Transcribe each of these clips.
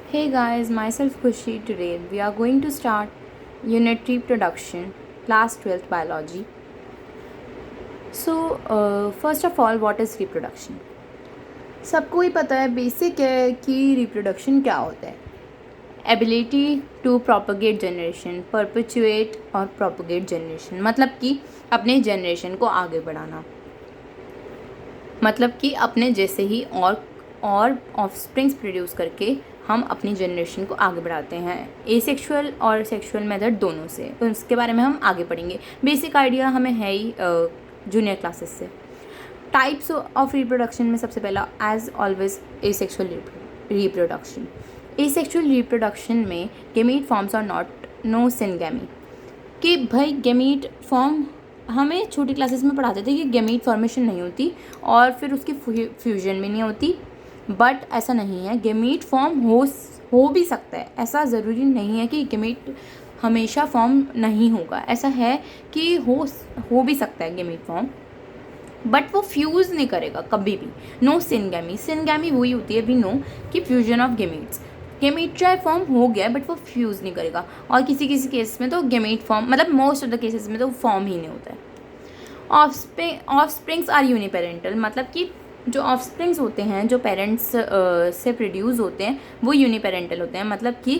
Hey guys, myself Khushi. Today we are going to start Unit Reproduction, Class 12th Biology. First of all, what is reproduction? सबको ही पता है, basic है कि reproduction क्या होता है. Ability to propagate generation, perpetuate और propagate generation, मतलब कि अपने जनरेशन को आगे बढ़ाना, मतलब कि अपने जैसे ही और ऑफस्प्रिंग्स प्रोड्यूस करके हम अपनी जनरेशन को आगे बढ़ाते हैं, एसेक्सुअल और सेक्सुअल मेथड दोनों से. तो इसके बारे में हम आगे पढ़ेंगे. बेसिक आइडिया हमें है ही जूनियर क्लासेस से. टाइप्स ऑफ रिप्रोडक्शन में सबसे पहला is always asexual reproduction. Asexual reproduction में gamete forms are not no syngamy. कि भाई गेमीट फॉर्म हमें छोटी क्लासेस में पढ़ाते थे कि गेमीट फॉर्मेशन नहीं होती और फिर उसकी फ्यूजन भी नहीं होती. बट ऐसा नहीं है. गेमीट फॉर्म हो भी सकता है. ऐसा ज़रूरी नहीं है कि गेमीट हमेशा फॉर्म नहीं होगा. ऐसा है कि हो भी सकता है गेमीट फॉर्म, बट वो फ्यूज़ नहीं करेगा कभी भी. No syngamy. सिनगैमी वही होती है, वी नो, कि फ्यूजन ऑफ गेमीट्स. गेमीट चाहे फॉर्म हो गया बट वो फ्यूज़ नहीं करेगा. और किसी किसी केस में तो गेमीट फॉर्म, मतलब मोस्ट ऑफ द केसेस में तो फॉर्म ही नहीं होता है. ऑफस्प्रिंग्स आर यूनिपेरेंटल, मतलब कि जो ऑफस्प्रिंग्स होते हैं जो पेरेंट्स से प्रोड्यूस होते हैं वो यूनिपेरेंटल होते हैं. मतलब कि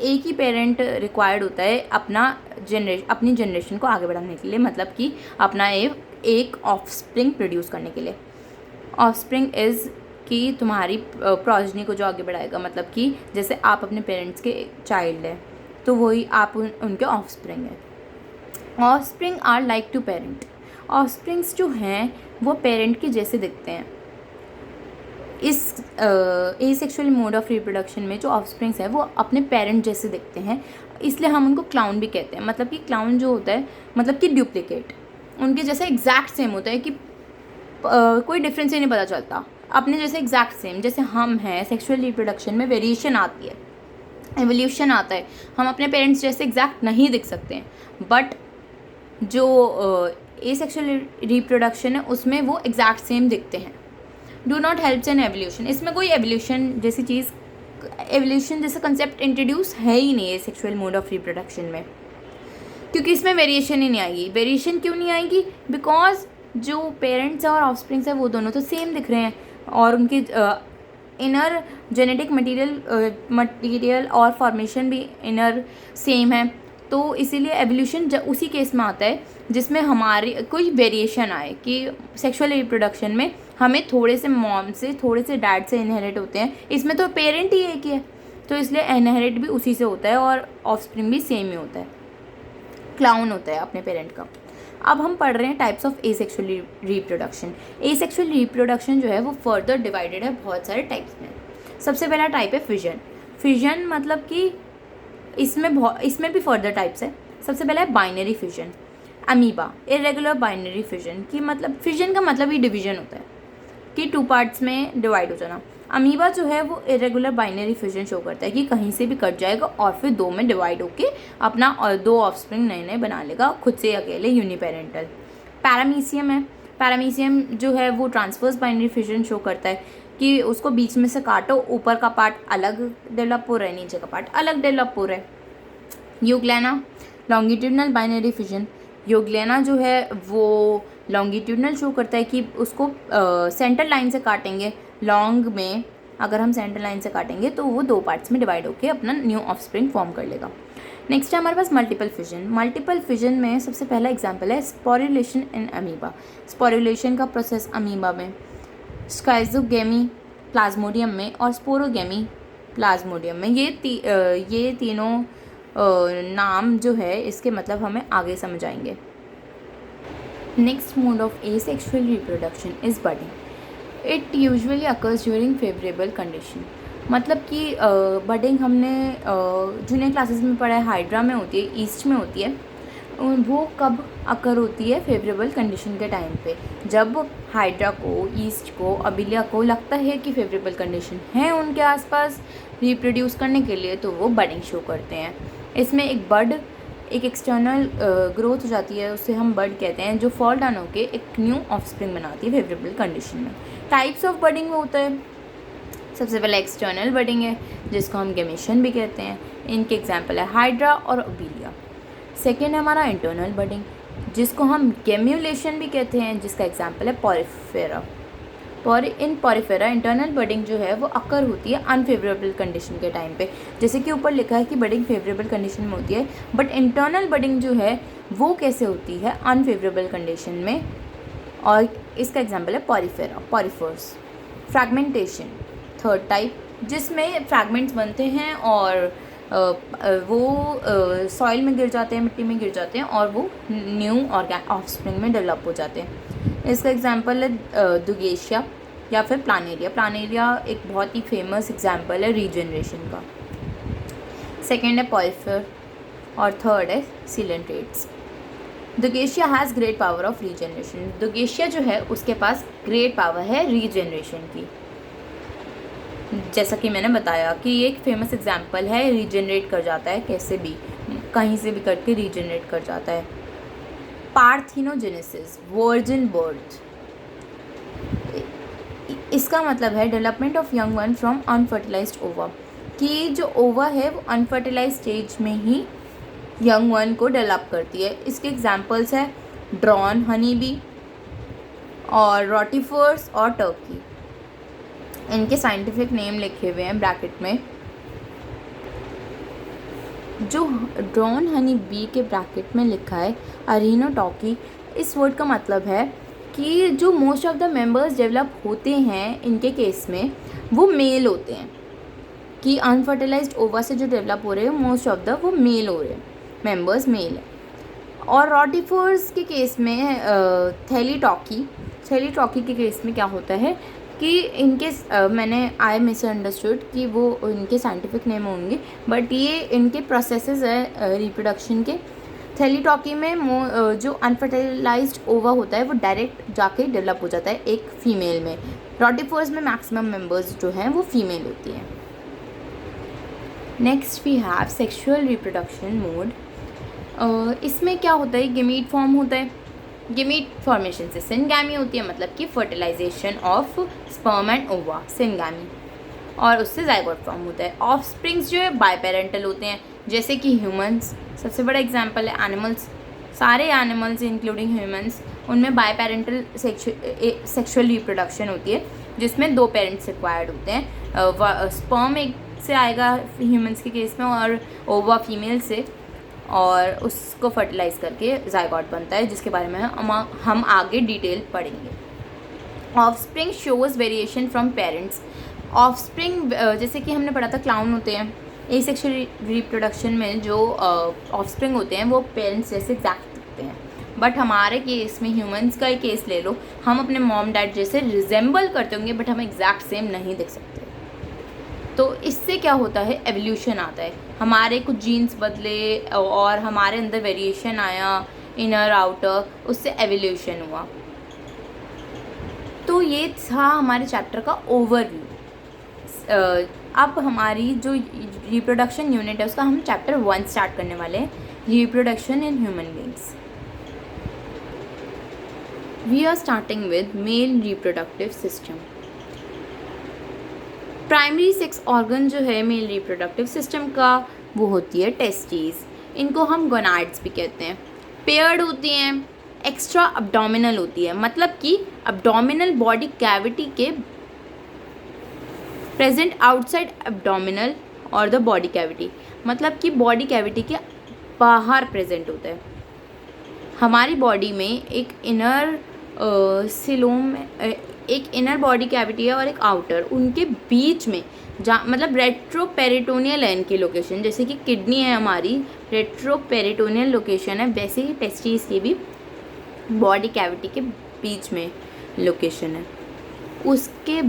एक ही पेरेंट रिक्वायर्ड होता है अपनी जनरेशन को आगे बढ़ाने के लिए, मतलब कि अपना एक ऑफस्प्रिंग प्रोड्यूस करने के लिए. ऑफस्प्रिंग इज़ कि तुम्हारी प्रोजनी को जो आगे बढ़ाएगा, मतलब कि जैसे आप अपने पेरेंट्स के चाइल्ड है तो वही आप उनके ऑफस्प्रिंग है. Offspring are like to parent. Offsprings जो हैं वो पेरेंट के जैसे दिखते हैं. इस एसेक्सुअल मोड ऑफ रिप्रोडक्शन में जो ऑफस्प्रिंग्स है वो अपने पेरेंट जैसे दिखते हैं, इसलिए हम उनको क्लाउन भी कहते हैं. मतलब कि क्लाउन जो होता है मतलब कि डुप्लीकेट, उनके जैसे एग्जैक्ट सेम होता है कि कोई डिफरेंस ही नहीं पता चलता. अपने जैसे एग्जैक्ट सेम, जैसे हम हैं सेक्सुअल रिप्रोडक्शन में वेरिएशन आती है, एवोल्यूशन आता है. हम अपने पेरेंट्स जैसे एग्जैक्ट नहीं दिख सकते हैं, बट जो एसेक्सुअल रिप्रोडक्शन है उसमें वो एग्जैक्ट सेम दिखते हैं. Do not helps in evolution. इसमें कोई एवोल्यूशन जैसी चीज़, एवोल्यूशन जैसा कंसेप्ट इंट्रोड्यूस है ही नहीं एसेक्सुअल मोड ऑफ रिप्रोडक्शन में, क्योंकि इसमें वेरिएशन ही नहीं आएगी. वेरिएशन क्यों नहीं आएगी? बिकॉज जो पेरेंट्स और ऑफस्प्रिंग्स है वो दोनों तो सेम दिख रहे हैं और उनके इनर जेनेटिक मटीरियल और फॉर्मेशन भी इनर सेम है. तो इसीलिए एवोल्यूशन उसी केस में आता है जिसमें हमारी कोई वेरिएशन आए, कि सेक्सुअल रिप्रोडक्शन में हमें थोड़े से मॉम से थोड़े से डैड से इनहेरिट होते हैं. इसमें तो पेरेंट ही एक ही है, तो इसलिए इनहेरिट भी उसी से होता है और ऑफस्प्रिंग भी सेम ही होता है, क्लाउन होता है अपने पेरेंट का. अब हम पढ़ रहे हैं types of asexual reproduction. Asexual reproduction जो है वो फर्दर डिवाइडेड है बहुत सारे टाइप्स में. सबसे पहला टाइप है फिजन. फिजन मतलब कि इसमें भी फर्दर टाइप्स है. सबसे पहला है binary fission. Amoeba, irregular binary fission, की मतलब फिजन का मतलब ही डिवीजन होता है कि 2 पार्ट्स में डिवाइड हो जाना. अमीबा जो है वो इरेगुलर बाइनरी फिजन शो करता है कि कहीं से भी कट जाएगा और फिर 2 में डिवाइड होके अपना और 2 ऑफस्प्रिंग नए नए बना लेगा खुद से अकेले, यूनिपेरेंटल. पैरामीशियम है. पैरामीशियम जो है वो ट्रांसवर्स बाइनरी फिजन शो करता है कि उसको बीच में से काटो, ऊपर का पार्ट अलग डेवलप हो रहा है, नीचे का पार्ट अलग डेवलप हो रहा है. Euglena, longitudinal binary fission. Euglena जो है वो लॉन्गिट्यूडनल शो करता है कि उसको सेंटर लाइन से काटेंगे, लॉन्ग में अगर हम सेंटर लाइन से काटेंगे तो वो 2 पार्ट्स में डिवाइड होकर अपना न्यू ऑफस्प्रिंग फॉर्म कर लेगा. नेक्स्ट है हमारे पास मल्टीपल फिजन. मल्टीपल फिजन में सबसे पहला एग्जांपल है स्पोरुलेशन इन अमीबा. स्पोरुलेशन का प्रोसेस अमीबा में, स्काइजोगेमी प्लाज्मोडियम में और स्पोरोगेमी प्लाज्मोडियम में. ये तीनों नाम जो है इसके मतलब हमें आगे समझ आएंगे. Next mode of asexual reproduction is budding. It usually occurs during favourable condition. मतलब कि बडिंग हमने जूनियर क्लासेस में पढ़ा है, हाइड्रा में होती है, ईस्ट में होती है. वो कब अकर होती है? फेवरेबल कंडीशन के टाइम पे, जब हाइड्रा को, ईस्ट को, अबिलिया को लगता है कि फेवरेबल कंडीशन है उनके आसपास रिप्रोड्यूस करने के लिए, तो वो बडिंग शो करते हैं. इसमें एक एक्सटर्नल ग्रोथ हो जाती है, उससे हम बड कहते हैं, जो फॉल डाउन होकर एक न्यू ऑफस्प्रिंग बनाती है फेवरेबल कंडीशन में. टाइप्स ऑफ बडिंग में होता है सबसे पहले एक्सटर्नल बडिंग है जिसको हम गेमेशन भी कहते हैं, इनके एग्जाम्पल है हाइड्रा और ओबीलिया। सेकेंड है हमारा इंटरनल बडिंग जिसको हम गेम्यूलेशन भी कहते हैं, जिसका एग्जाम्पल है पॉरिफेरा। इन पॉरिफेरा इंटरनल बडिंग जो है वो अकर होती है अनफेवरेबल कंडीशन के टाइम पे, जैसे कि ऊपर लिखा है कि बडिंग फेवरेबल कंडीशन में होती है, बट इंटरनल बडिंग जो है वो कैसे होती है अनफेवरेबल कंडीशन में, और इसका एग्जाम्पल है पॉरिफर्स। फ्रैगमेंटेशन थर्ड टाइप, जिसमें फ्रैगमेंट्स बनते हैं और वो सॉइल में गिर जाते हैं, मिट्टी में गिर जाते हैं और वो न्यू ऑफस्प्रिंग में डेवलप हो जाते हैं। इसका एग्जांपल है दुगेशिया या फिर प्लानेरिया। प्लानेरिया एक बहुत ही फेमस एग्जांपल है रीजनरेशन का। सेकेंड है पॉरिफर और थर्ड है coelenterates. Dugesia has great power of regeneration. Dugesia जो है उसके पास ग्रेट पावर है रीजनरेशन की, जैसा कि मैंने बताया कि ये एक फेमस एग्जांपल है, रीजनरेट कर जाता है, कैसे भी कहीं से भी करके रीजनरेट कर जाता है। पार्थिनोजेनेसिस, वर्जिन बर्थ, इसका मतलब है development of young one from unfertilised ओवा, कि जो ओवा है वो अनफर्टिलाइज स्टेज में ही यंग वन को डेवलप करती है। इसके एग्जांपल्स है ड्रॉन, हनी बी और रोटिफर्स और टर्की। इनके साइंटिफिक नेम लिखे हुए हैं ब्रैकेट में। जो ड्रॉन हनी बी के ब्रैकेट में लिखा है अरिनोटॉकी, इस वर्ड का मतलब है कि जो most of the members develop होते हैं इनके केस में वो मेल होते हैं, कि अनफर्टिलाइज्ड ओवा से जो डेवलप हो रहे हैं मोस्ट ऑफ द वो मेल हो रहे हैं, मेंबर्स मेल है। और रोटिफर्स के केस में थैलीटॉकी के केस में क्या होता है कि इनके आई मिसअंडरस्टूड कि वो इनके साइंटिफिक नेम होंगे, बट ये इनके प्रोसेसेस है रिप्रोडक्शन के। थैलीटॉकी में जो अनफर्टिलाइज्ड ओवा होता है वो डायरेक्ट जाके डेवलप हो जाता है एक फीमेल में। रोटिफर्स में मैक्सिमम मेंबर्स जो हैं वो फीमेल होती हैं। Next we have sexual reproduction mode. इसमें क्या होता है, गेमीट फॉर्म होता है। गेमीट फॉर्मेशन से सिनगैमी होती है, मतलब कि फर्टिलाइजेशन ऑफ स्पर्म एंड ओवा, सिनगैमी, और उससे जाइगोट फॉर्म होता है। ऑफस्प्रिंग्स जो है बायपेरेंटल होते हैं, जैसे कि ह्यूमंस सबसे बड़ा एग्जांपल है। एनिमल्स, सारे एनिमल्स इंक्लूडिंग ह्यूमंस, उनमें बायपेरेंटल सेक्सुअल रिप्रोडक्शन होती है, जिसमें 2 पेरेंट्स रिक्वायर्ड होते हैं। स्पर्म एक से आएगा ह्यूमंस के केस में और ओवा फीमेल से, और उसको फर्टिलाइज करके जाइगोट बनता है, जिसके बारे में हम आगे डिटेल पढ़ेंगे। Offspring shows variation from parents. Offspring जैसे कि हमने पढ़ा था क्लाउन होते हैं, एसेक्सुअल रिप्रोडक्शन में जो ऑफस्प्रिंग होते हैं वो पेरेंट्स जैसे एग्जैक्ट दिखते हैं, बट हमारे केस में ह्यूमंस का ही केस ले लो, हम अपने मॉम डैड जैसे रिजेंबल करते होंगे बट हम एग्जैक्ट सेम नहीं दिख सकते। तो इससे क्या होता है, एवोल्यूशन आता है, हमारे कुछ जीन्स बदले और हमारे अंदर वेरिएशन आया इनर आउटर, उससे एवोल्यूशन हुआ। तो ये था हमारे चैप्टर का ओवरव्यू। अब हमारी जो रिप्रोडक्शन यूनिट है उसका हम चैप्टर 1 स्टार्ट करने वाले हैं, reproduction in human beings. We are starting with male reproductive system. Primary sex organ जो है मेल रिप्रोडक्टिव सिस्टम का वो होती है टेस्टिस। इनको हम गोनाड्स भी कहते हैं। पेयर्ड होती हैं, एक्स्ट्रा अब्डोमिनल होती है, मतलब कि अब्डोमिनल बॉडी कैविटी के प्रेजेंट आउटसाइड अब्डोमिनल और द बॉडी कैविटी, मतलब कि बॉडी कैविटी के बाहर प्रेजेंट होता है। हमारी बॉडी में एक इनर एक इनर बॉडी कैविटी है और एक आउटर, उनके बीच में मतलब रेट्रोपेरिटोनियल है इनकी लोकेशन, जैसे कि किडनी है हमारी रेट्रोपेरिटोनियल लोकेशन है, वैसे ही टेस्टिस की भी बॉडी कैविटी के बीच में लोकेशन है। उसके